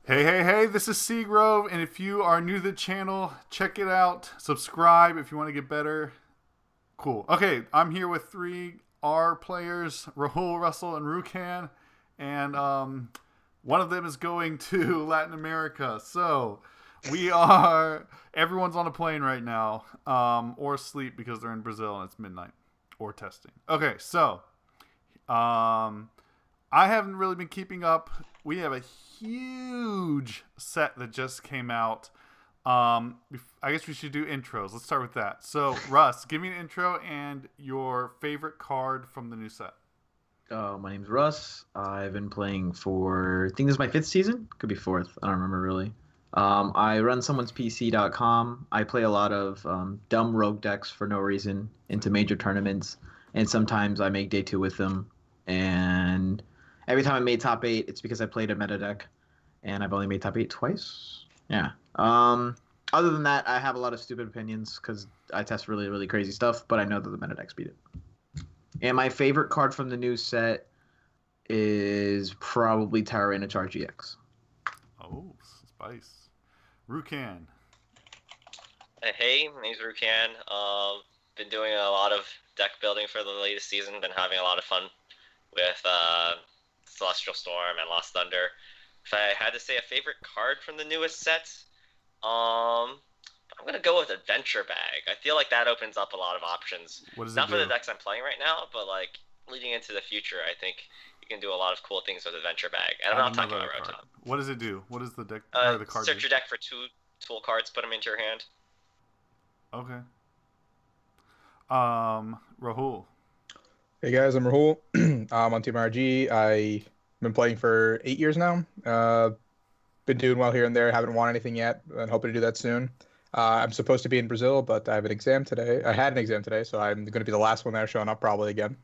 Hey, this is Seagrove, and if you are new to the channel, check it out. Subscribe if you want to get better. Cool. Okay, I'm here with three R players, Rahul, Russell, and Rukan, and one of them is going to Latin America. So everyone's on a plane right now, or asleep because they're in Brazil and it's midnight, or testing. Okay, so I haven't really been keeping up. We have a huge set that just came out. I guess we should do intros. Let's start with that. So, Russ, give me an intro and your favorite card from the new set. My name's Russ. I've been playing for, I think this is my 5th season? Could be 4th. I don't remember really. I run someone'spc.com. I play a lot of dumb rogue decks for no reason into major tournaments. And sometimes I make day 2 with them. And every time I made top 8, it's because I played a meta deck. And I've only made top 8 twice. Yeah. Other than that, I have a lot of stupid opinions because I test really, really crazy stuff. But I know that the meta decks beat it. And my favorite card from the new set is probably Tyranitar GX. Oh, spice. Rukan. Hey, my name's Rukan. Been doing a lot of deck building for the latest season. Been having a lot of fun with Celestial Storm and Lost Thunder. If I had to say a favorite card from the newest set, I'm gonna go with Adventure Bag. I feel like that opens up a lot of options. What does Not it for do? the decks I'm playing right now, but like leading into the future, I think you can do a lot of cool things with Adventure Bag. And I'm not talking about Rotom. What does it do? What does the deck or the card Search do? your deck for 2 tool cards, put them into your hand. Okay. Rahul. Hey guys, I'm Rahul. I'm on Team RG. I've been playing for 8 years now. Been doing well here and there. Haven't won anything yet, and hoping to do that soon. I'm supposed to be in Brazil, but I have an exam today. I had an exam today, so I'm going to be the last one there showing up probably again.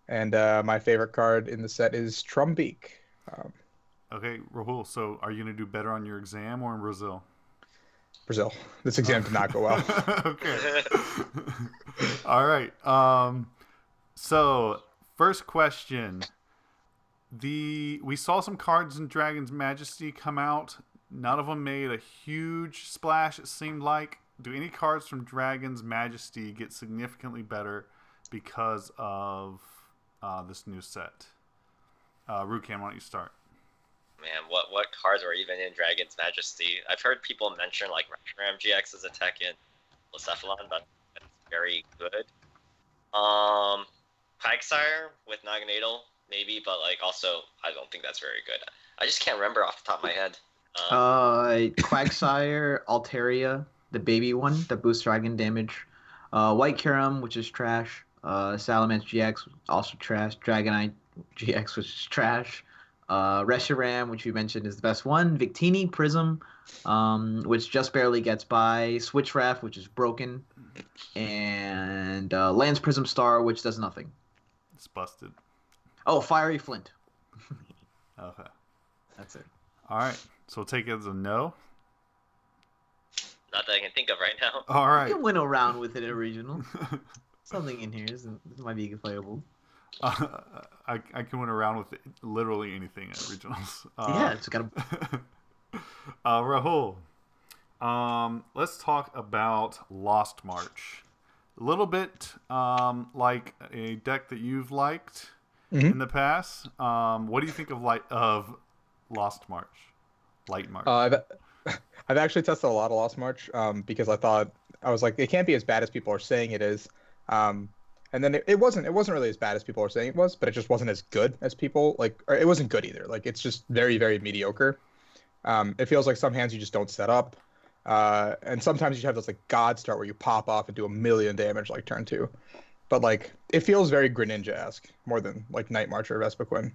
And my favorite card in the set is Trumbeak. Okay, Rahul. So, are you going to do better on your exam or in Brazil? Brazil. This exam did not go well. Okay. All right. So, first question. We saw some cards in Dragon's Majesty come out. None of them made a huge splash, it seemed like. Do any cards from Dragon's Majesty get significantly better because of this new set? Rukan, why don't you start? Man, what cards are even in Dragon's Majesty? I've heard people mention like Ram GX as a tech in Blacephalon, but that's very good. Quagsire with Naganadel, maybe, but like also I don't think that's very good. I just can't remember off the top of my head. Quagsire, Altaria, the baby one that boosts dragon damage. White Kyurem, which is trash. Salamence GX, also trash. Dragonite GX, which is trash. Reshiram, which you mentioned is the best one. Victini Prism, which just barely gets by. Switchraff, which is broken. And Lance Prism Star, which does nothing. It's busted. Oh, Fiery Flint. Okay. That's it. All right. So we'll take it as a no. Not that I can think of right now. All right. You can win around with it at regional. Something in here this might be playable. I can win around with literally anything at regionals. Yeah, it's got a... Rahul, let's talk about Lost March. A little bit like a deck that you've liked in the past. What do you think of Lost March? Light March. I've actually tested a lot of Lost March because I was like, it can't be as bad as people are saying it is. And then it wasn't really as bad as people are saying it was, but it just wasn't as good as people or it wasn't good either. Like, it's just very, very mediocre. It feels like some hands you just don't set up. And sometimes you have this like God start where you pop off and do 1,000,000 damage like turn 2. But like, it feels very Greninja-esque more than like Night March or Vespiquen.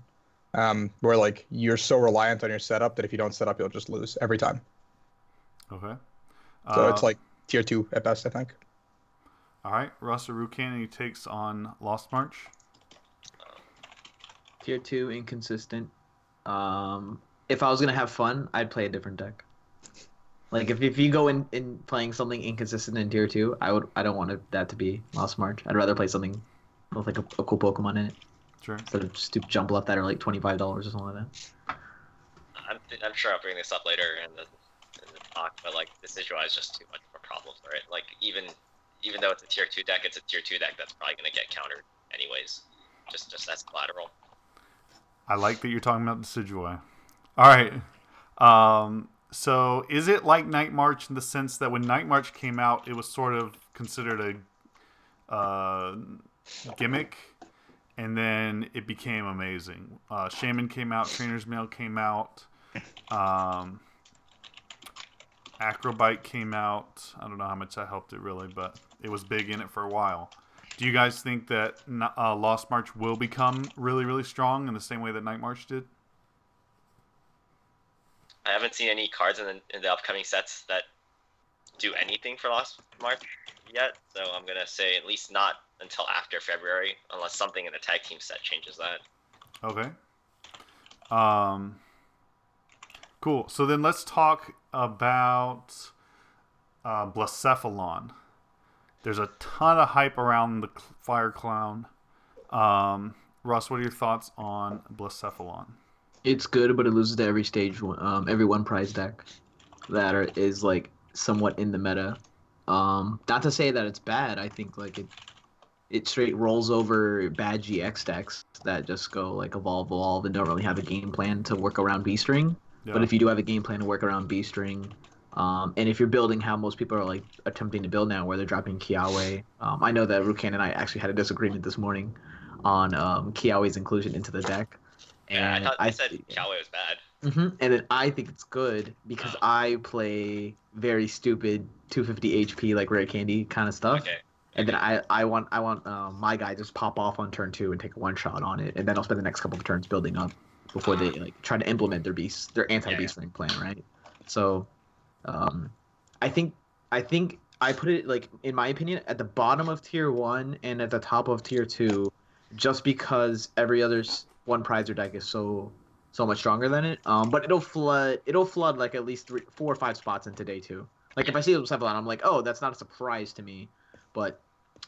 Where like you're so reliant on your setup that if you don't set up, you'll just lose every time. Okay. So it's like tier 2 at best, I think. All right, Russ or Rukan, any takes on Lost March? Tier 2, inconsistent. If I was gonna have fun, I'd play a different deck. Like if you go in playing something inconsistent in tier 2, I don't want that to be Lost March. I'd rather play something with like a cool Pokemon in it. Sure. Instead of stupid jump left that are like $25 or something like that. I'm sure I'll bring this up later in the talk, but like the Decidueye is just too much of a problem for it. Like even though it's a tier 2 deck, it's a tier 2 deck that's probably gonna get countered anyways. Just as collateral. I like that you're talking about Decidueye. All right. So is it like Night March in the sense that when Night March came out, it was sort of considered a gimmick, and then it became amazing? Shaman came out, Trainer's Mail came out, Acrobite came out. I don't know how much that helped it really, but it was big in it for a while. Do you guys think that Lost March will become really, really strong in the same way that Night March did? I haven't seen any cards in the upcoming sets that do anything for Lost March yet, so I'm gonna say at least not until after February, unless something in the tag team set changes that. Okay. Cool. So then let's talk about Blacephalon. There's a ton of hype around the Fire Clown. Russ, what are your thoughts on Blacephalon? It's good, but it loses to every every one prize deck that is like somewhat in the meta. Not to say that it's bad. I think like it straight rolls over bad GX decks that just go like evolve, and don't really have a game plan to work around B string. Yeah. But if you do have a game plan to work around B string, and if you're building how most people are like attempting to build now, where they're dropping Kiawe, I know that Rukan and I actually had a disagreement this morning on Kiawe's inclusion into the deck. Yeah, And I said Kiawe was bad. And then I think it's good because I play very stupid 250 HP like rare candy kind of stuff. Okay. And then I want my guy just pop off on turn 2 and take a one shot on it, and then I'll spend the next couple of turns building up before they like try to implement their anti-beast ring plan, right? So, I think I put it like in my opinion at the bottom of tier 1 and at the top of tier 2, just because every other one prizer deck is so much stronger than it. But it'll flood like at least 4 or 5 spots into day 2. Like if I see Blacephalon, I'm like, oh, that's not a surprise to me. But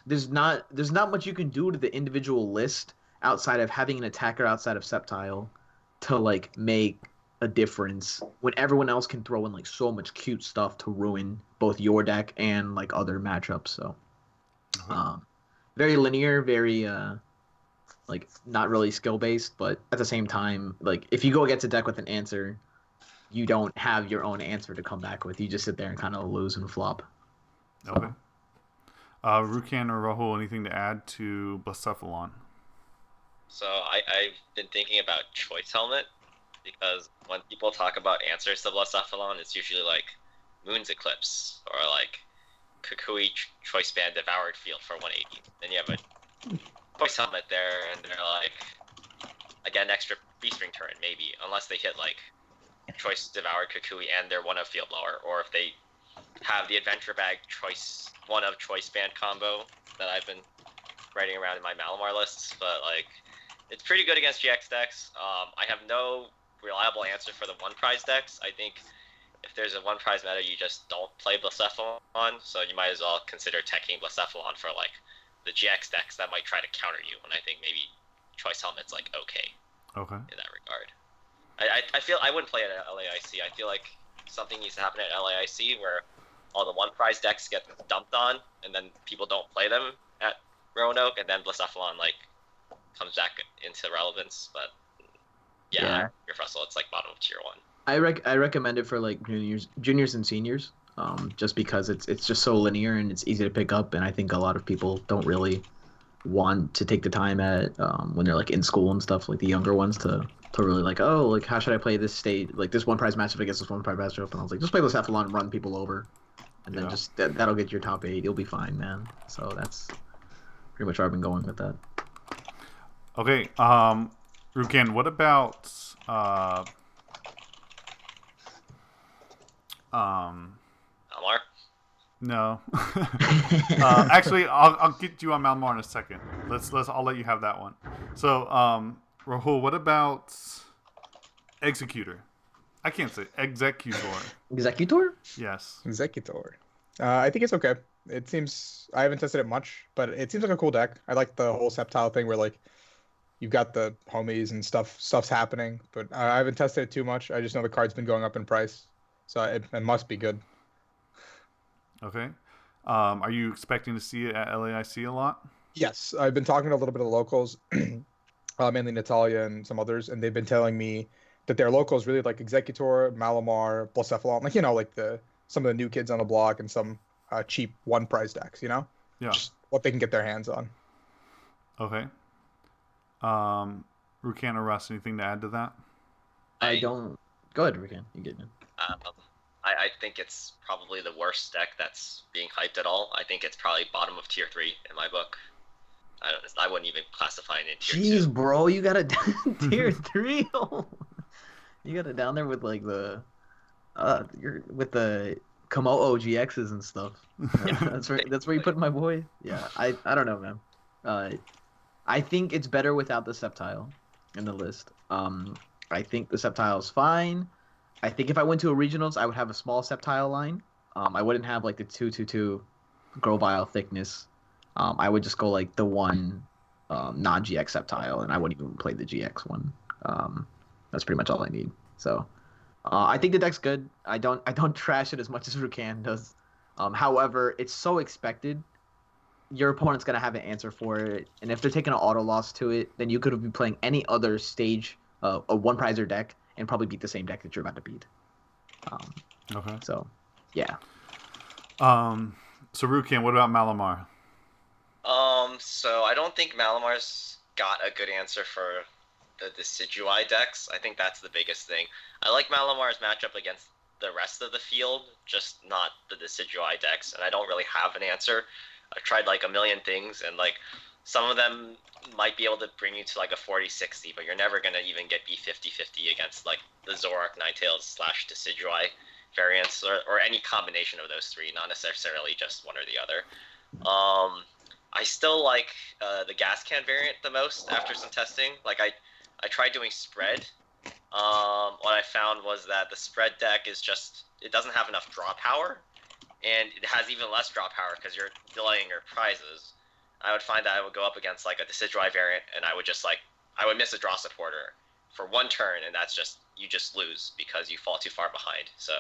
there's not much you can do to the individual list outside of having an attacker outside of Sceptile to like make a difference when everyone else can throw in like so much cute stuff to ruin both your deck and like other matchups. So very linear, very like not really skill based, but at the same time, like if you go against a deck with an answer, you don't have your own answer to come back with. You just sit there and kind of lose and flop. Okay. Rukan or Rahul, anything to add to Blacephalon? So I've been thinking about Choice Helmet, because when people talk about answers to Blacephalon, it's usually like Moon's Eclipse or like Kukui Choice Band Devoured Field for 180. Then you have a Choice Helmet there, and they're like, again, extra B-String turn, maybe, unless they hit like Choice Devoured Kukui and they're one of Field Blower, or if they have the Adventure Bag one of Choice Band combo that I've been writing around in my Malamar lists. But like, it's pretty good against GX decks. I have no reliable answer for the one prize decks. I think if there's a one prize meta, you just don't play Blacephalon, so you might as well consider teching Blacephalon for like the GX decks that might try to counter you, and I think maybe Choice Helmet's like okay in that regard. I feel I wouldn't play it at LAIC. I feel like something needs to happen at LAIC where all the one prize decks get dumped on, and then people don't play them at Roanoke, and then Blacephalon like comes back into relevance. But yeah. Your Russell, it's like bottom of tier 1. I recommend it for like juniors and seniors, just because it's just so linear and it's easy to pick up, and I think a lot of people don't really want to take the time at when they're like in school and stuff, like the younger ones, to really like, oh, like how should I play this state, like this one prize matchup against this one prize matchup, and I was like, just play Blacephalon and run people over, and then just that'll get your top 8. You'll be fine, man. So that's pretty much where I've been going with that. Okay, Rukan, what about Malamar? No. Actually, I'll get you on Malamar in a second. I'll let you have that one. So, Rahul, what about Exeggutor? I can't say Exeggutor. Exeggutor? Yes. Exeggutor. I think it's okay. I haven't tested it much, but it seems like a cool deck. I like the whole Sceptile thing where like you've got the homies and stuff's happening. But I haven't tested it too much. I just know the card's been going up in price, so it must be good. Okay. Are you expecting to see it at LAIC a lot? Yes, I've been talking to a little bit of the locals, mainly Natalia and some others, and they've been telling me that their locals really like Exeggutor, Malamar, Blacephalon, like like some of the new kids on the block and some cheap one price decks, Yeah. just what they can get their hands on. Okay. Rukan or Russ, anything to add to that? I don't. Go ahead, Rukan. You get it. I think it's probably the worst deck that's being hyped at all. I think it's probably bottom of tier 3 in my book. I wouldn't even classify it in tier 2. Jeez, bro, you got it tier 3. You got it down there with like you're with the Komodo GXs and stuff. That's right. That's where you put my boy. Yeah, I don't know, man. I think it's better without the Sceptile in the list. I think the Sceptile is fine. I think if I went to a regionals, I would have a small Sceptile line. I wouldn't have like the 2/2/2 Grovile thickness. I would just go like the one non-GX Sceptile, and I wouldn't even play the GX one. That's pretty much all I need. So I think the deck's good. I don't trash it as much as Rukan does. However, it's so expected. Your opponent's gonna have an answer for it, and if they're taking an auto loss to it, then you could be playing any other stage, a one prizer deck, and probably beat the same deck that you're about to beat. Okay. So, yeah. So Rukan, what about Malamar? So I don't think Malamar's got a good answer for the Decidueye decks. I think that's the biggest thing. I like Malamar's matchup against the rest of the field, just not the Decidueye decks, and I don't really have an answer. I've tried like a million things, and like some of them might be able to bring you to like a 40-60, but you're never going to even get B50-50 against like the Zoroark Ninetales / Decidueye variants, or any combination of those three, not necessarily just one or the other. I still like the gas can variant the most after some testing. Like I tried doing spread. What I found was that the spread deck is just, it doesn't have enough draw power, and it has even less draw power because you're delaying your prizes. I would find that I would go up against like a Decidueye variant, and I would miss a draw supporter for one turn, and that's just, you just lose because you fall too far behind. So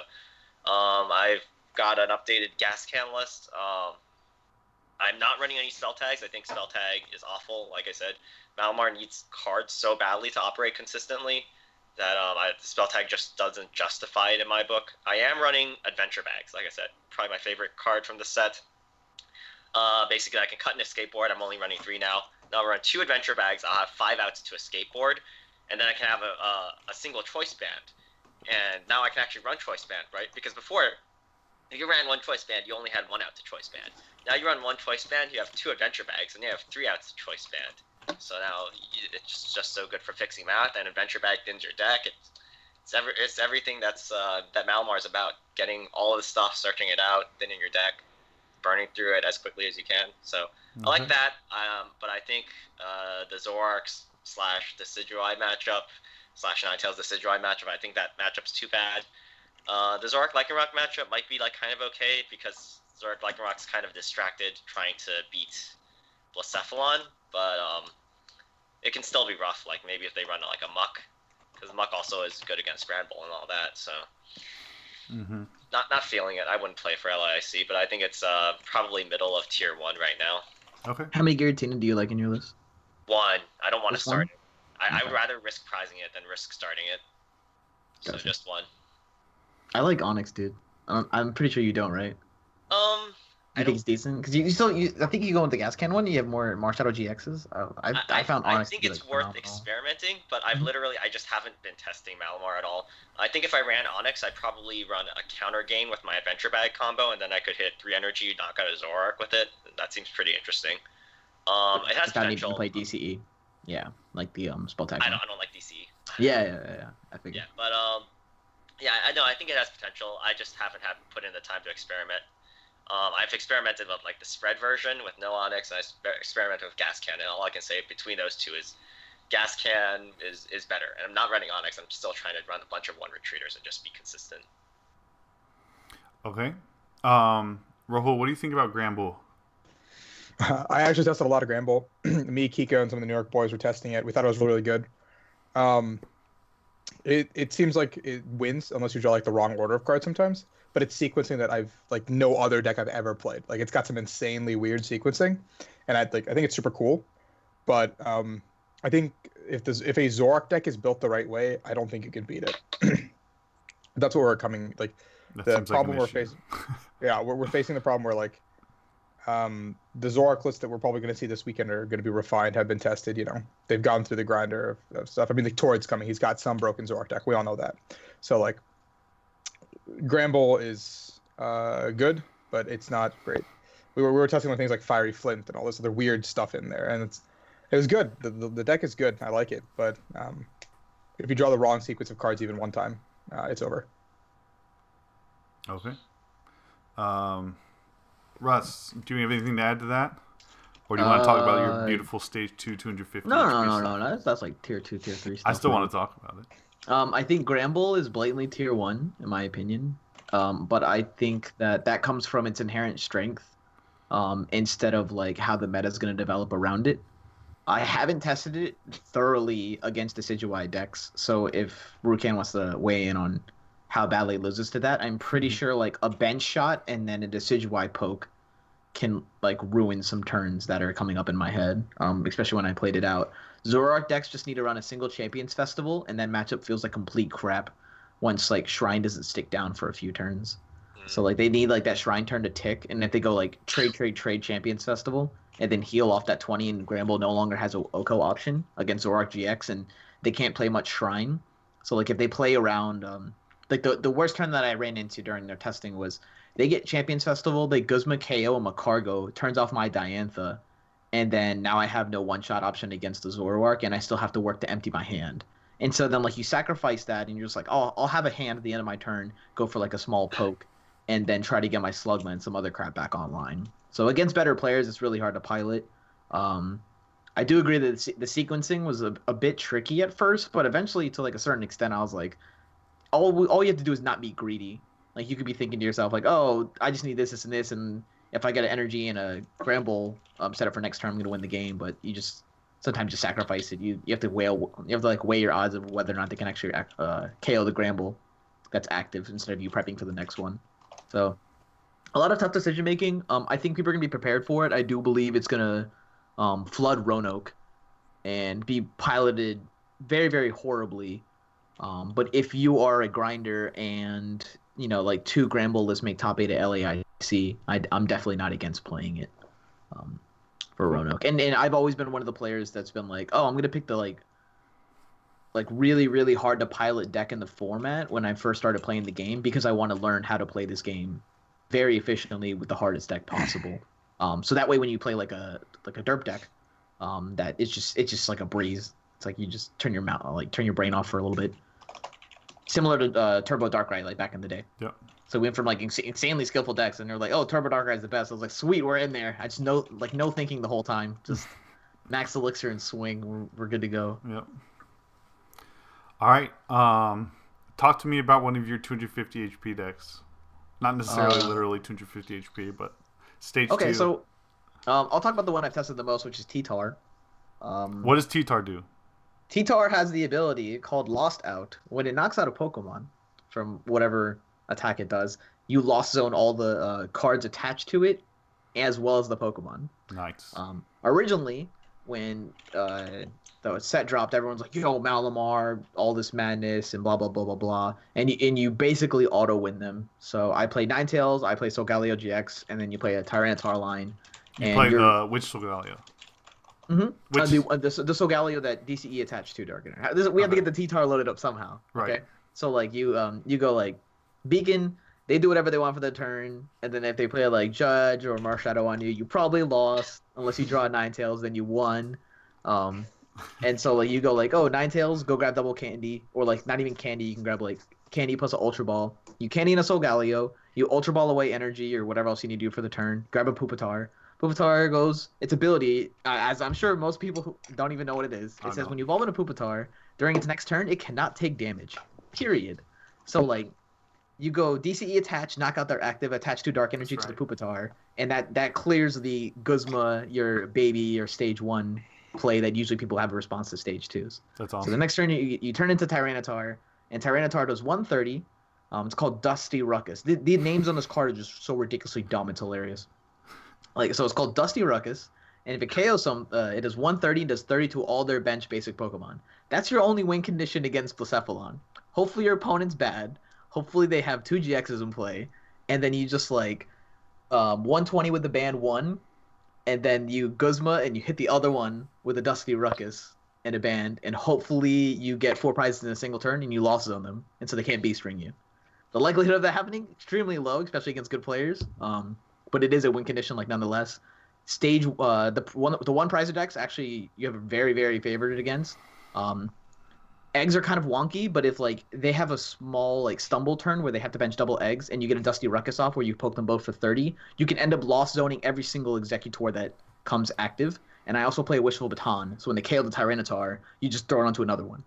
I've got an updated gas can list. I'm not running any spell tags. I think spell tag is awful. Like I said, Malamar needs cards so badly to operate consistently that spell tag just doesn't justify it in my book. I am running adventure bags. Like I said, probably my favorite card from the set. Basically, I can cut in a skateboard. I'm only running 3 now. Now I'll run 2 adventure bags. I'll have 5 outs to a skateboard, and then I can have a single choice band. And now I can actually run choice band, right? Because before, if you ran one choice band, you only had 1 out to choice band. Now you run 1 choice band, you have 2 adventure bags, and you have 3 outs to choice band. So now it's just so good for fixing math, and adventure bag thins your deck. It's everything that Malamar is about. Getting all of the stuff, searching it out, thinning your deck, burning through it as quickly as you can. So I like that. But I think the Zoroark / Decidueye matchup / Ninetales Decidueye matchup, I think that matchup's too bad. The Zoroark Lycanroc matchup might be like kind of okay because Zoroark Lycanroc's kind of distracted trying to beat Blacephalon, but it can still be rough. Like maybe if they run like a Muck, because Muck also is good against Granbull and all that. So not feeling it. I wouldn't play for LAIC, but I think it's probably middle of tier 1 right now. Okay. How many Giratina do you like in your list? 1. I don't want to Just start one? it. I would rather risk prizing it than risk starting it. So Gotcha. just 1. I like Onyx, dude. I'm pretty sure you don't, right? You think it's decent? Because I think you go with the gas can one. You have more Shadow GXs. I found Onyx. I think to be, it's like, worth phenomenal. experimenting, but I just haven't been testing Malamar at all. I think if I ran Onyx, I'd probably run a counter gain with my Adventure Bag combo, and then I could hit 3 energy, knock out a Zoroark with it. That seems pretty interesting. It has Without needing potential. to play DCE. Yeah, like the spell tag. I don't like DC. Yeah. I figured. Yeah, but I know. I think it has potential. I just haven't put in the time to experiment. I've experimented with like the spread version with no Onyx, and I experimented with Gas Can, and all I can say between those two is Gas Can is better. And I'm not running Onyx. I'm still trying to run a bunch of 1 retreaters and just be consistent. Okay. Rahul, what do you think about Granbull? I actually tested a lot of Granbull. Me, Kiko, and some of the New York boys were testing it. We thought it was really, really good. It seems like it wins unless you draw like the wrong order of cards sometimes. But it's sequencing that I've like no other deck I've ever played. Like it's got some insanely weird sequencing, and I think it's super cool. But I think if a Zoroark deck is built the right way, I don't think you can beat it. That's what we're coming like. The problem we're facing. Yeah, we're facing the problem where like the Zoroark lists that we're probably going to see this weekend are going to be refined, have been tested. You know, they've gone through the grinder of stuff. I mean, like Torrid's coming. He's got some broken Zoroark deck. We all know that. So like, Granbull is good, but it's not great. We were testing with things like Fiery Flint and all this other weird stuff in there, and it was good. The deck is good. I like it, but if you draw the wrong sequence of cards even one time, it's over. Okay. Russ, do you have anything to add to that? Or do you want to talk about your beautiful Stage 2 250? No. That's like Tier 2, Tier 3 stuff. I still want to talk about it. I think Granbull is blatantly Tier 1, in my opinion. But I think that comes from its inherent strength instead of like how the meta is going to develop around it. I haven't tested it thoroughly against Decidueye decks, so if Rukan wants to weigh in on how badly it loses to that, I'm pretty sure like a bench shot and then a Decidueye poke can like ruin some turns that are coming up in my head, especially when I played it out. Zoroark decks just need to run a single Champions Festival, and then matchup feels like complete crap once like Shrine doesn't stick down for a few turns. So like they need like that Shrine turn to tick, and if they go like trade Champions Festival and then heal off that 20, and Granbull no longer has a Oko option against Zoroark GX, and they can't play much Shrine. So like if they play around, like the worst turn that I ran into during their testing was they get Champions Festival, they Guzma KO and Macargo, turns off my Diantha, and then now I have no one-shot option against the Zoroark, and I still have to work to empty my hand. And so then like you sacrifice that, and you're just like, oh, I'll have a hand at the end of my turn, go for like a small poke, and then try to get my Slugma and some other crap back online. So against better players, it's really hard to pilot. I do agree that the sequencing was a bit tricky at first, but eventually to like a certain extent, I was like, all you have to do is not be greedy. Like you could be thinking to yourself like, oh, I just need this, and this, and if I get an energy and a Granbull set up for next turn, I'm gonna win the game. But you just sometimes just sacrifice it. You have to weigh your odds of whether or not they can actually KO the Granbull that's active instead of you prepping for the next one. So a lot of tough decision making. I think people are gonna be prepared for it. I do believe it's gonna flood Roanoke and be piloted very, very horribly. But if you are a grinder and you know like 2 Granbull lists make top 8 at LAIC, I'm definitely not against playing it for Roanoke. And I've always been one of the players that's been like, oh, I'm gonna pick the like really, really hard to pilot deck in the format when I first started playing the game, because I want to learn how to play this game very efficiently with the hardest deck possible. So that way when you play like a derp deck, that it's just like a breeze. It's like you just turn your brain off for a little bit. Similar to Turbo Darkrai like back in the day. Yep. So we went from like insanely skillful decks, and they're like, oh, Turbo Darkrai is the best. I was like, sweet, we're in there. I just no thinking the whole time. Just max elixir and swing. We're good to go. Yep. All right. Talk to me about one of your 250 HP decks. Not necessarily literally 250 HP, but stage 2. Okay, so I'll talk about the one I've tested the most, which is T-Tar. What does T-Tar do? T-Tar has the ability called Lost Out. When it knocks out a Pokemon from whatever attack it does, you lost zone all the cards attached to it, as well as the Pokemon. Nice. Originally, when the set dropped, everyone's like, yo, Malamar, all this madness, and blah, blah, blah, blah, blah. And you basically auto-win them. So I play Ninetales, I play Solgaleo GX, and then you play a Tyranitar line. You play which Solgaleo? Mm-hmm. The Solgaleo that DCE attached to Darkrai. We have to get the T-Tar loaded up somehow. Right. Okay? So like you go like Beacon, they do whatever they want for their turn, and then if they play like Judge or Marshadow on you, you probably lost. Unless you draw a Ninetales, then you won. And so like you go like, oh, Ninetales, go grab double candy, or like not even candy, you can grab like candy plus an Ultra Ball. You candy in a Solgaleo, you Ultra Ball away energy or whatever else you need to do for the turn. Grab a Pupitar. Pupitar goes, its ability, as I'm sure most people who don't even know what it is. It says when you evolve into Pupitar, during its next turn, it cannot take damage. Period. So like, you go DCE attach, knock out their active, attach 2 Dark Energy to the Pupitar, and that clears the Guzma, your baby, your stage 1 play that usually people have a response to stage 2s. That's awesome. So the next turn, you turn into Tyranitar, and Tyranitar does 130. It's called Dusty Ruckus. The names on this card are just so ridiculously dumb, it's hilarious. So it's called Dusty Ruckus, and if it KOs some, it does 130, does 30 to all their bench basic Pokemon. That's your only win condition against Blacephalon. Hopefully your opponent's bad. Hopefully they have 2 GXs in play, and then you just 120 with the band 1, and then you Guzma and you hit the other one with a Dusty Ruckus and a band, and hopefully you get 4 prizes in a single turn and you lost on them, and so they can't beast ring you. The likelihood of that happening extremely low, especially against good players. But it is a win condition, nonetheless. Stage the one prize of decks actually you have a very, very favored against. Eggs are kind of wonky, but if they have a small stumble turn where they have to bench double eggs and you get a Dusty Ruckus off where you poke them both for 30, you can end up lost zoning every single Exeggutor that comes active. And I also play a Wishful Baton, so when they KO the Tyranitar, you just throw it onto another one.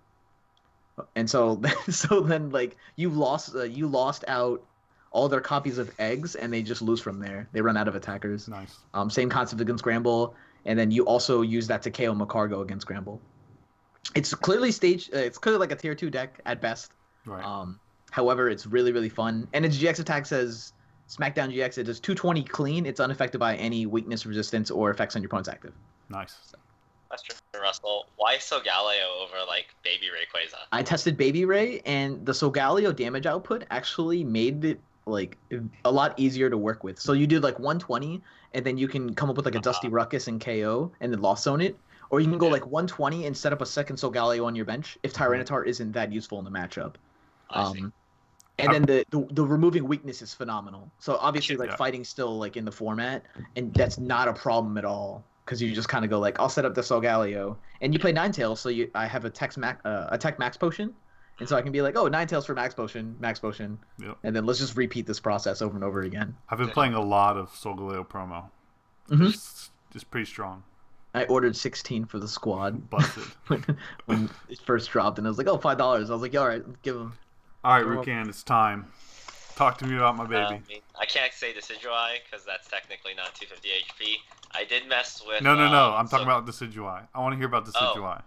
And so then you lost out all their copies of eggs, and they just lose from there. They run out of attackers. Nice. Same concept against Granbull, and then you also use that to KO Macargo against Granbull. It's clearly like a tier 2 deck at best. Right. However, it's really, really fun. And its GX attack says Smackdown GX. It does 220 clean. It's unaffected by any weakness, resistance, or effects on your opponent's active. Nice. Question, Russell. Why Solgaleo over Baby Rayquaza? I tested Baby Ray, and the Solgaleo damage output actually made it a lot easier to work with. So you did 120, and then you can come up with a Dusty Ruckus and KO, and then lost zone it. Or you can go 120 and set up a second Solgaleo on your bench if Tyranitar isn't that useful in the matchup. And then the removing weakness is phenomenal. So obviously fighting's still in the format, and that's not a problem at all because you just kind of go I'll set up the Solgaleo, and you play Ninetales, so I have a Tech Max Potion, and so I can be Ninetales for Max Potion, yep. And then let's just repeat this process over and over again. I've been playing a lot of Solgaleo promo. Mm-hmm. It's pretty strong. I ordered 16 for the squad. Busted. when it first dropped, and I was $5. I was yeah, all right, give them. All right, Rukan, it's time. Talk to me about my baby. I can't say Decidueye because that's technically not 250 HP. I did mess with. No. I'm talking about Decidueye. I want to hear about Decidueye.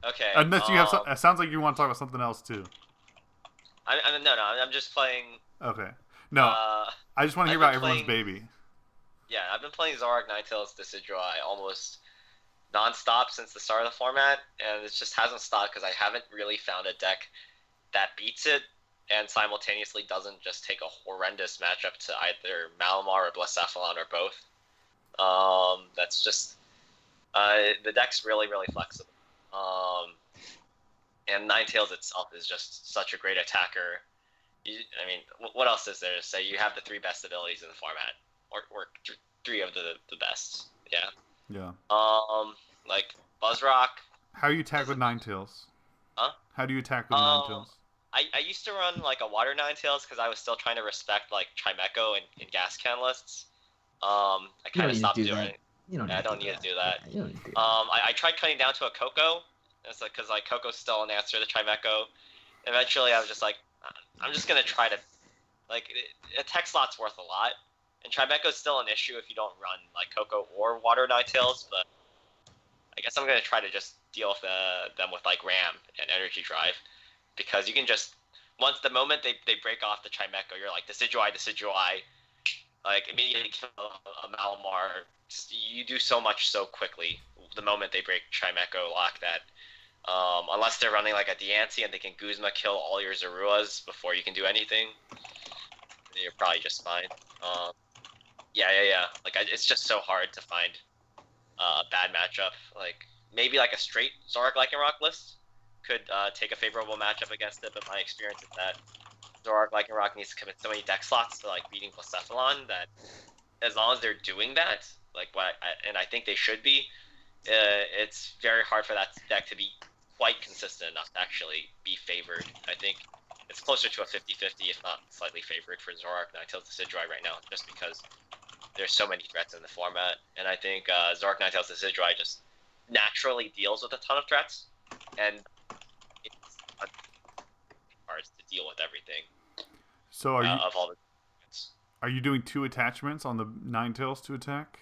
Oh, okay. Unless you have, it sounds like you want to talk about something else too. I'm just playing. Okay. No, I just want to hear about everyone's baby. Yeah, I've been playing Zoroark Ninetales Decidueye almost non-stop since the start of the format, and it just hasn't stopped because I haven't really found a deck that beats it and simultaneously doesn't just take a horrendous matchup to either Malamar or Blacephalon or both. That's just the deck's really, really flexible. And Ninetales itself is just such a great attacker. What else is there to say? You have the 3 best abilities in the format, or 3 of the best. Yeah. Yeah. Buzzrock. How do you attack with Ninetales? Huh? How do you attack with Ninetales? I used to run a water Ninetales because I was still trying to respect Trimeco and gas can lists. I kind of stopped doing it. I don't need to do that. I tried cutting down to a Coco. It's because Coco's still an answer to Trimeco. Eventually, I was just I'm just gonna try to a tech slot's worth a lot, and Trimeco's still an issue if you don't run Coco or water Ninetales. But I guess I'm gonna try to just deal with them with Ram and Energy Drive, because you can just once the moment they break off the Trimeco, you're Decidueye, immediately kill a Malamar. You do so much so quickly the moment they break Trimeco lock that unless they're running a Diancie and they can Guzma kill all your Zoruas before you can do anything, you're probably just fine. Yeah. It's just so hard to find a bad matchup. Maybe a straight Zoroark Lycanroc list could take a favorable matchup against it, but my experience is that Zoroark Lycanroc needs to commit so many deck slots to beating Blacephalon that as long as they're doing that, and I think they should be, it's very hard for that deck to be quite consistent enough to actually be favored. I think it's closer to a 50-50, if not slightly favored for Zoroark Ninetales Decidueye right now, just because there's so many threats in the format. And I think Zoroark Ninetales Decidueye just naturally deals with a ton of threats, and it's hard to deal with everything. So of all the. Are you doing 2 attachments on the Ninetales to attack?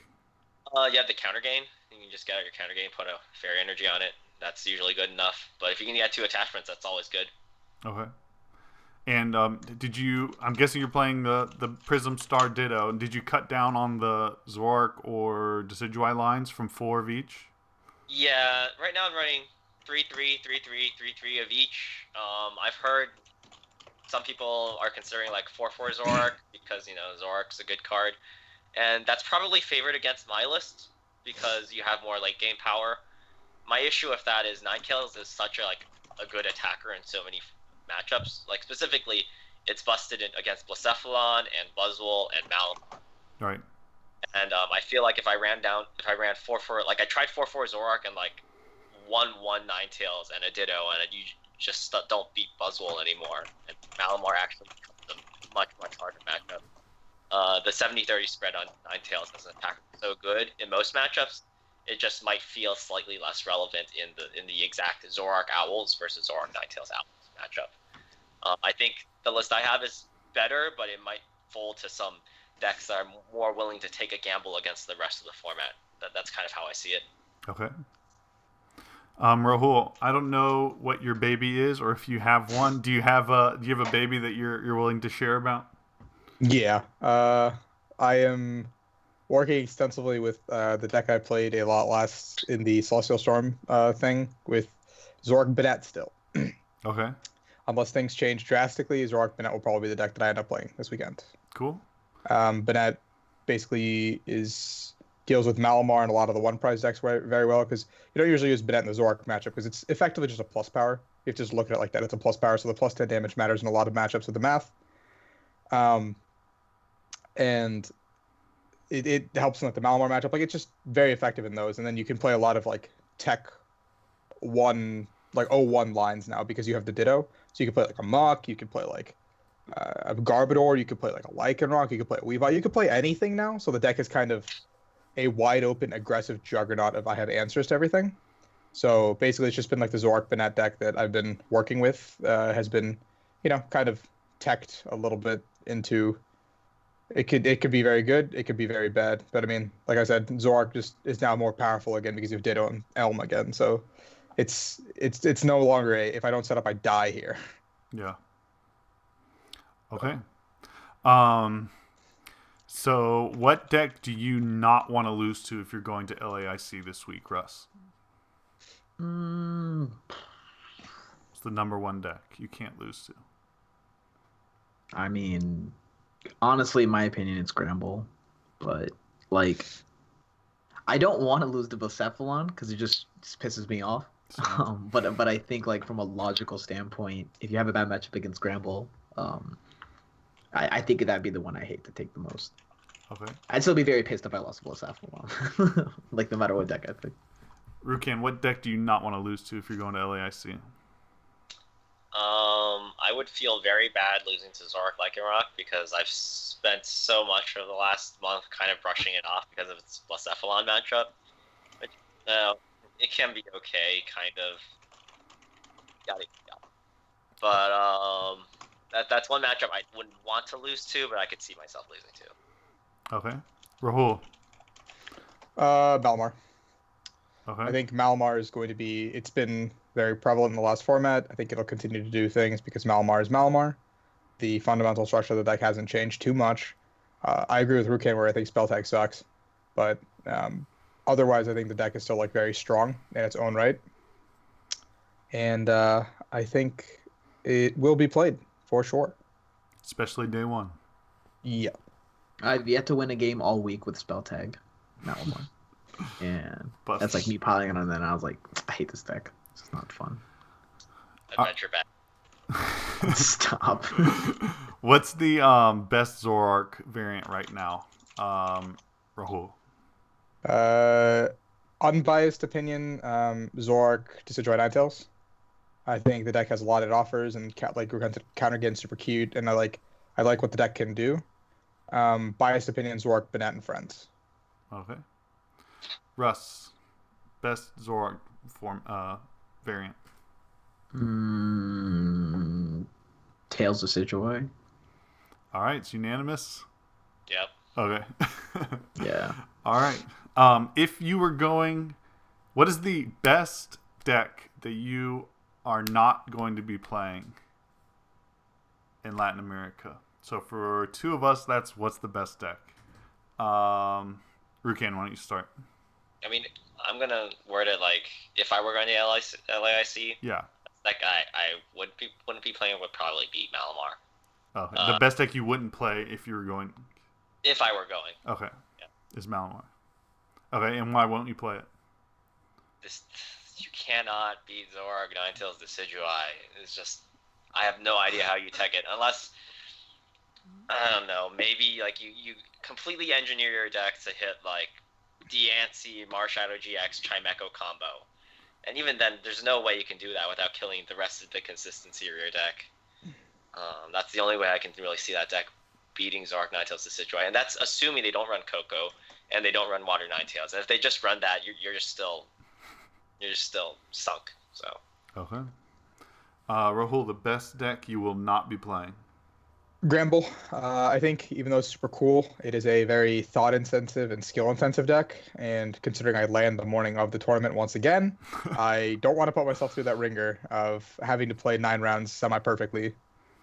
You have the counter gain. You can just get out your counter gain, put a fairy energy on it. That's usually good enough. But if you can get 2 attachments, that's always good. Okay. And did you? I'm guessing you're playing the Prism Star Ditto. And did you cut down on the Zoroark or Decidueye lines from 4 of each? Yeah. Right now I'm running 3-3, 3-3, 3-3 of each. I've heard some people are considering like 4-4 Zoroark because Zoroark's a good card, and that's probably favored against my list because you have more like game power. My issue with that is Ninetales is such a good attacker in so many matchups. Like specifically, it's busted against Blacephalon and Buzzwole and Malamar. Right. And I feel like if I ran 4-4, like I tried 4-4 Zoroark and like 1-1 Ninetales and a Ditto, and you just don't beat Buzzwole anymore. And Malamar actually becomes a much harder matchup. The 70-30 spread on Ninetales as an attacker is so good in most matchups. It just might feel slightly less relevant in the exact Zoroark Owls versus Zoroark Ninetales Owls matchup. I think the list I have is better, but it might fold to some decks that are more willing to take a gamble against the rest of the format. That's kind of how I see it. Okay. Rahul, I don't know what your baby is, or if you have one. Do you have a baby that you're willing to share about? Yeah. I am working extensively with the deck I played a lot last in the Celestial Storm thing with Zoroark Banette still. Okay. Unless things change drastically, Zoroark Banette will probably be the deck that I end up playing this weekend. Cool. Banette basically deals with Malamar and a lot of the one prize decks very well, because you don't usually use Banette in the Zoroark matchup because it's effectively just a plus power. You have to just look at it like that. It's a plus power, so the plus 10 damage matters in a lot of matchups with the math. And it helps in like the Malamar matchup. Like it's just very effective in those. And then you can play a lot of like tech 1 lines now because you have the Ditto. So you can play like a Muck, you can play like a Garbodor, you could play like a Lycanroc, you could play a Weavile, you could play anything now. So the deck is kind of a wide open, aggressive juggernaut of I have answers to everything. So basically it's just been like the Zoroark Banette deck that I've been working with has been, kind of teched a little bit into it could be very good, it could be very bad. But I mean, like I said, Zoroark just is now more powerful again because you have Ditto and Elm again. So it's no longer if I don't set up I die here. Yeah. Okay. So what deck do you not want to lose to if you're going to LAIC this week, Russ? It's the number 1 deck you can't lose to. I mean, honestly, in my opinion, it's Granbull. But, like, I don't want to lose to Blacephalon because it just pisses me off. But I think, like, from a logical standpoint, if you have a bad matchup against Granbull, I think that'd be the one I hate to take the most. Okay. I'd still be very pissed if I lost to Blacephalon. Like, no matter what deck I pick. Rukan, what deck do you not want to lose to if you're going to LAIC? I would feel very bad losing to Zoroark Lycanroc because I've spent so much of the last month kind of brushing it off because of its Blacephalon matchup. Which, it can be okay, kind of. But that's one matchup I wouldn't want to lose to, but I could see myself losing to. Okay. Rahul. Malamar. Okay. I think Malamar is going to be. It's been very prevalent in the last format. I think it'll continue to do things because Malamar is Malamar. The fundamental structure of the deck hasn't changed too much. I agree with Rukan where I think spell tag sucks, but otherwise I think the deck is still like very strong in its own right, and I think it will be played for sure. Especially day 1. Yeah. I've yet to win a game all week with spell tag. Malamar. And that's like me piling on, and then I was like, I hate this deck. This is not fun. Adventure back. Stop. What's the best Zoroark variant right now, Rahul? Unbiased opinion, Zoroark Decidueye Ninetales. I think the deck has a lot it offers, and like Rukan counter again super cute, and I like what the deck can do. Biased opinion, Zoroark Banette and Friends. Okay. Russ, best Zoroark form variant. Tails Decidueye. All right, it's unanimous. Yep. Okay. Yeah. All right. If you were going, what is the best deck that you are not going to be playing in Latin America? So for two of us, that's what's the best deck. Rukan, why don't you start? I mean, I'm gonna word it like if I were going to LAIC, Yeah. that guy I wouldn't be playing would probably be Malamar. Oh, the best deck you wouldn't play if you were going. If I were going. Okay. Yeah. Is Malamar. Okay, and why won't you play it? You cannot beat Zoroark Ninetales Decidueye. It's just I have no idea how you tech it unless I don't know, maybe like you completely engineer your deck to hit like Diancie Marshadow GX Chimecho combo. And even then there's no way you can do that without killing the rest of the consistency of your deck. That's the only way I can really see that deck beating Zoroark Ninetales Decidueye, and that's assuming they don't run Coco and they don't run Water Ninetales. And if they just run that, you're just still sunk. So. Okay. Rahul, the best deck you will not be playing. Granbull. I think even though it's super cool, it is a very thought-intensive and skill-intensive deck. And considering I land the morning of the tournament once again, I don't want to put myself through that ringer of having to play 9 rounds semi-perfectly.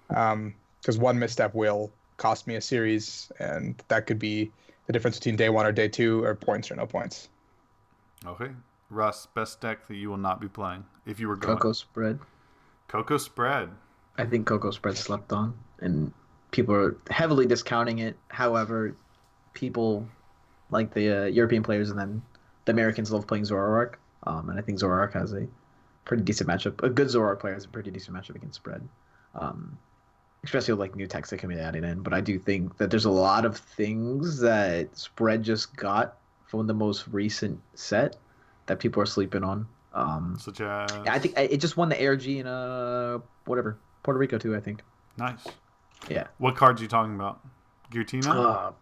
Because one misstep will cost me a series, and that could be the difference between day 1 or day 2, or points or no points. Okay. Russ, best deck that you will not be playing if you were going. Coco Spread. Coco Spread. I think Coco Spread slept on, and people are heavily discounting it. However, people like the European players and then the Americans love playing Zoroark. And I think Zoroark has a pretty decent matchup. A good Zoroark player has a pretty decent matchup against Spread. Especially with like new techs that can be added in. But I do think that there's a lot of things that Spread just got from the most recent set that people are sleeping on. Such as... I think it just won the ARG in Puerto Rico too, I think. Nice. Yeah. What cards are you talking about? Giratina?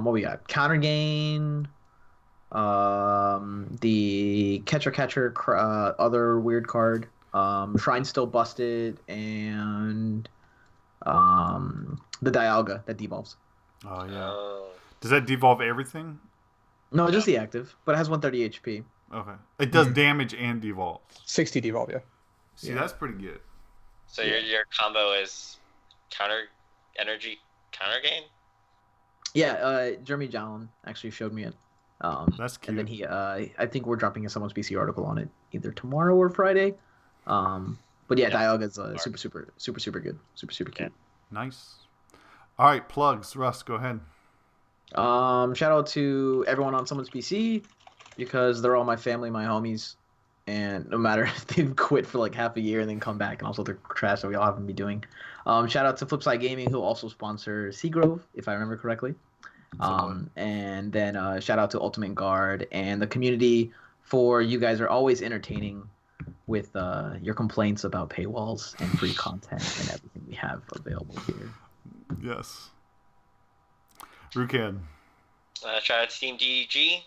What we got? Counter Gain. The Catcher, other weird card. Shrine Still Busted, and the Dialga that devolves. Oh, yeah. Does that devolve everything? No, just the active, but it has 130 HP. Okay. It does damage and devolves. 60 devolve, yeah. See, that's pretty good. So your combo is counter energy, counter gain? Yeah, Jeremy Jallin actually showed me it. That's cute. And then he, I think we're dropping someone's PC article on it either tomorrow or Friday. But yeah, Dialga's super good. Super cute. Nice. All right, plugs. Russ, go ahead. Shout out to everyone on someone's PC because they're all my family, my homies, and no matter if they've quit for like half a year and then come back, and also they're trash that we all haven't been doing. Shout out to Flipside Gaming who also sponsor Seagrove, if I remember correctly. And then shout out to Ultimate Guard and the community for you guys are always entertaining with your complaints about paywalls and free content and everything we have available here. Yes. Rukan. Shout out to Team DEG.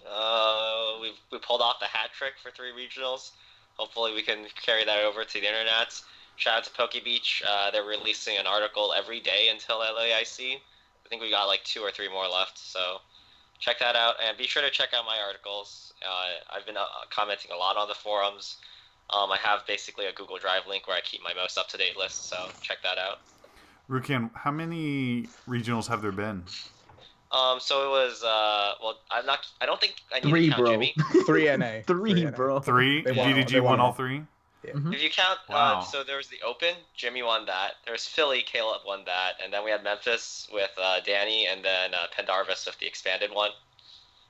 We pulled off the hat trick for 3 regionals. Hopefully we can carry that over to the internet. Shout out to Poke Beach. They're releasing an article every day until LAIC. I think we got like 2 or 3 more left, so check that out. And be sure to check out my articles. I've been commenting a lot on the forums. I have basically a Google Drive link where I keep my most up-to-date list, so check that out. Rukan, how many regionals have there been? So it was I don't think I need 3, to count bro. Jimmy. 3 NA. 3, bro. 3? They won all- DDG they won won all all. 3? Yeah. If you count, Wow. so there was the Open, Jimmy won that. There was Philly, Caleb won that, and then we had Memphis with Danny, and then Pendarvis with the expanded one.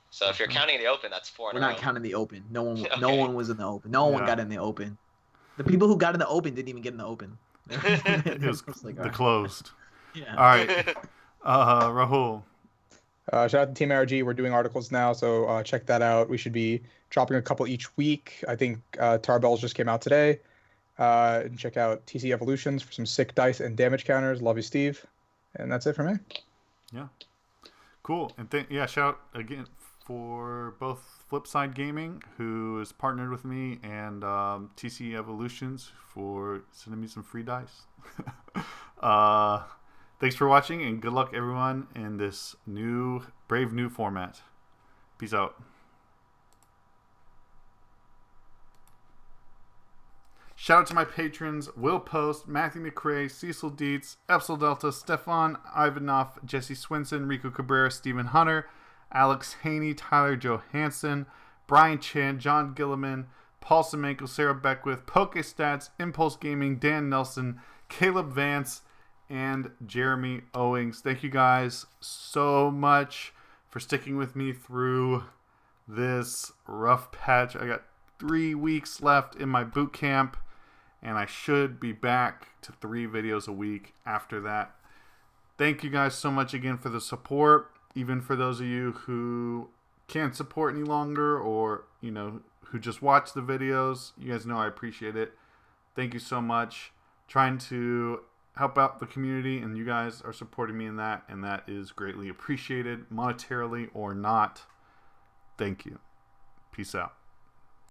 So if you're counting the Open, that's 4 in We're a row. not counting the Open. No one Okay. was in the Open. No one Yeah. got in the Open. The people who got in the Open didn't even get in the Open. It was like, the alright. closed. Yeah. All right. Rahul. Shout out to Team ARG. We're doing articles now, so check that out. We should be dropping a couple each week. I think Tarbells just came out today. And check out TC Evolutions for some sick dice and damage counters. Love you, Steve. And that's it for me. Yeah. Cool. And shout out again for both Flipside Gaming, who is partnered with me, and TC Evolutions for sending me some free dice. Thanks for watching, and good luck, everyone, in this brave new format. Peace out. Shout out to my patrons: Will Post, Matthew McRae, Cecil Dietz, Epsil Delta, Stefan Ivanov, Jesse Swinson, Rico Cabrera, Stephen Hunter, Alex Haney, Tyler Johansson, Brian Chan, John Gilliman, Paul Semenko, Sarah Beckwith, PokeStats, Impulse Gaming, Dan Nelson, Caleb Vance, and Jeremy Owings. Thank you guys so much for sticking with me through this rough patch. I got 3 weeks left in my boot camp, and I should be back to 3 videos a week after that. Thank you guys so much again for the support, even for those of you who can't support any longer, or who just watch the videos. You guys know I appreciate it. Thank you so much. Trying to help out the community, and you guys are supporting me in that, and that is greatly appreciated, monetarily or not. Thank you. Peace out.